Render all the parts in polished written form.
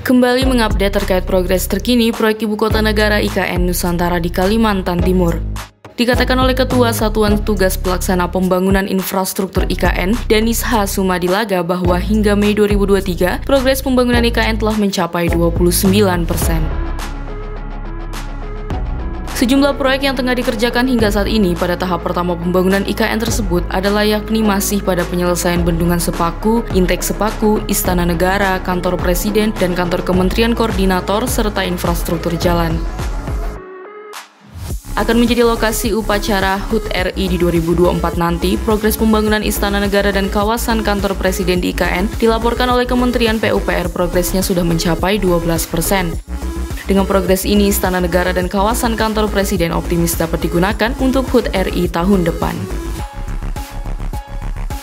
Kembali mengupdate terkait progres terkini proyek Ibu Kota Negara IKN Nusantara di Kalimantan Timur. Dikatakan oleh Ketua Satuan Tugas Pelaksana Pembangunan Infrastruktur IKN, Danis H. Sumadilaga, bahwa hingga Mei 2023, progres pembangunan IKN telah mencapai 29%. Sejumlah proyek yang tengah dikerjakan hingga saat ini pada tahap pertama pembangunan IKN tersebut adalah yakni masih pada penyelesaian Bendungan Sepaku, Intek Sepaku, Istana Negara, Kantor Presiden, dan Kantor Kementerian Koordinator, serta infrastruktur jalan. Akan menjadi lokasi upacara HUT RI di 2024 nanti, progres pembangunan Istana Negara dan kawasan Kantor Presiden di IKN dilaporkan oleh Kementerian PUPR progresnya sudah mencapai 12%. Dengan progres ini, Istana Negara dan kawasan Kantor Presiden optimis dapat digunakan untuk HUT RI tahun depan.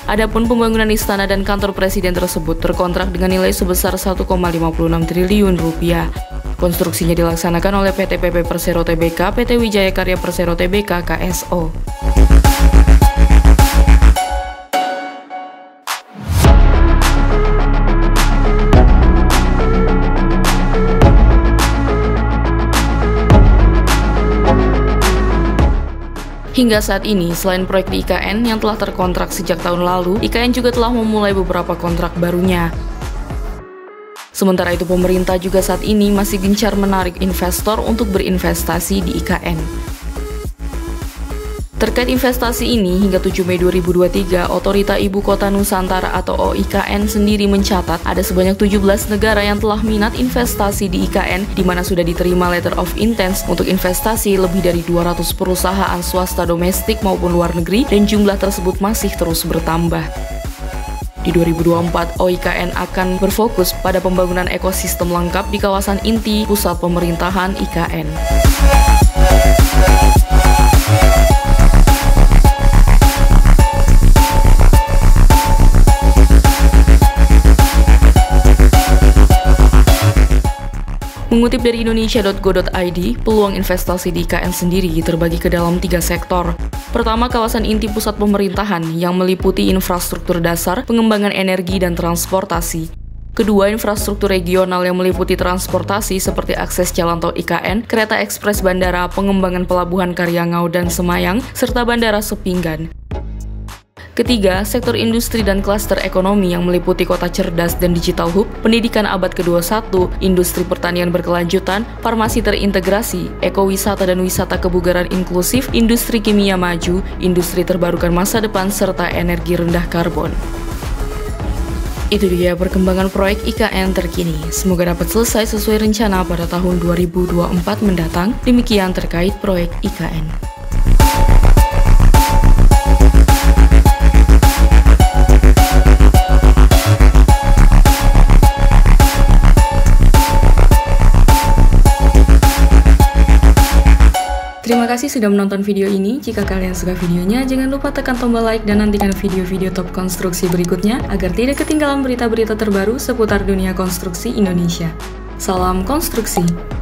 Adapun pembangunan Istana dan Kantor Presiden tersebut terkontrak dengan nilai sebesar 1,56 triliun rupiah. Konstruksinya dilaksanakan oleh PT PP Persero Tbk, PT Wijaya Karya Persero Tbk, KSO. Hingga saat ini, selain proyek di IKN yang telah terkontrak sejak tahun lalu, IKN juga telah memulai beberapa kontrak barunya. Sementara itu, pemerintah juga saat ini masih gencar menarik investor untuk berinvestasi di IKN. Terkait investasi ini, hingga 7 Mei 2023, Otorita Ibu Kota Nusantara atau OIKN sendiri mencatat ada sebanyak 17 negara yang telah minat investasi di IKN, di mana sudah diterima letter of intent untuk investasi lebih dari 200 perusahaan swasta domestik maupun luar negeri, dan jumlah tersebut masih terus bertambah. Di 2024, OIKN akan berfokus pada pembangunan ekosistem lengkap di kawasan inti pusat pemerintahan IKN. Mengutip dari indonesia.go.id, peluang investasi di IKN sendiri terbagi ke dalam 3 sektor. Pertama, kawasan inti pusat pemerintahan yang meliputi infrastruktur dasar, pengembangan energi, dan transportasi. Kedua, infrastruktur regional yang meliputi transportasi seperti akses jalan tol IKN, kereta ekspres bandara, pengembangan pelabuhan Karyangau dan Semayang, serta bandara Sepinggan. Ketiga, sektor industri dan klaster ekonomi yang meliputi kota cerdas dan digital hub, pendidikan abad ke-21, industri pertanian berkelanjutan, farmasi terintegrasi, ekowisata dan wisata kebugaran inklusif, industri kimia maju, industri terbarukan masa depan, serta energi rendah karbon. Itu dia perkembangan proyek IKN terkini. Semoga dapat selesai sesuai rencana pada tahun 2024 mendatang. Demikian terkait proyek IKN. Terima kasih sudah menonton video ini. Jika kalian suka videonya, jangan lupa tekan tombol like dan nantikan video-video top konstruksi berikutnya agar tidak ketinggalan berita-berita terbaru seputar dunia konstruksi Indonesia. Salam konstruksi!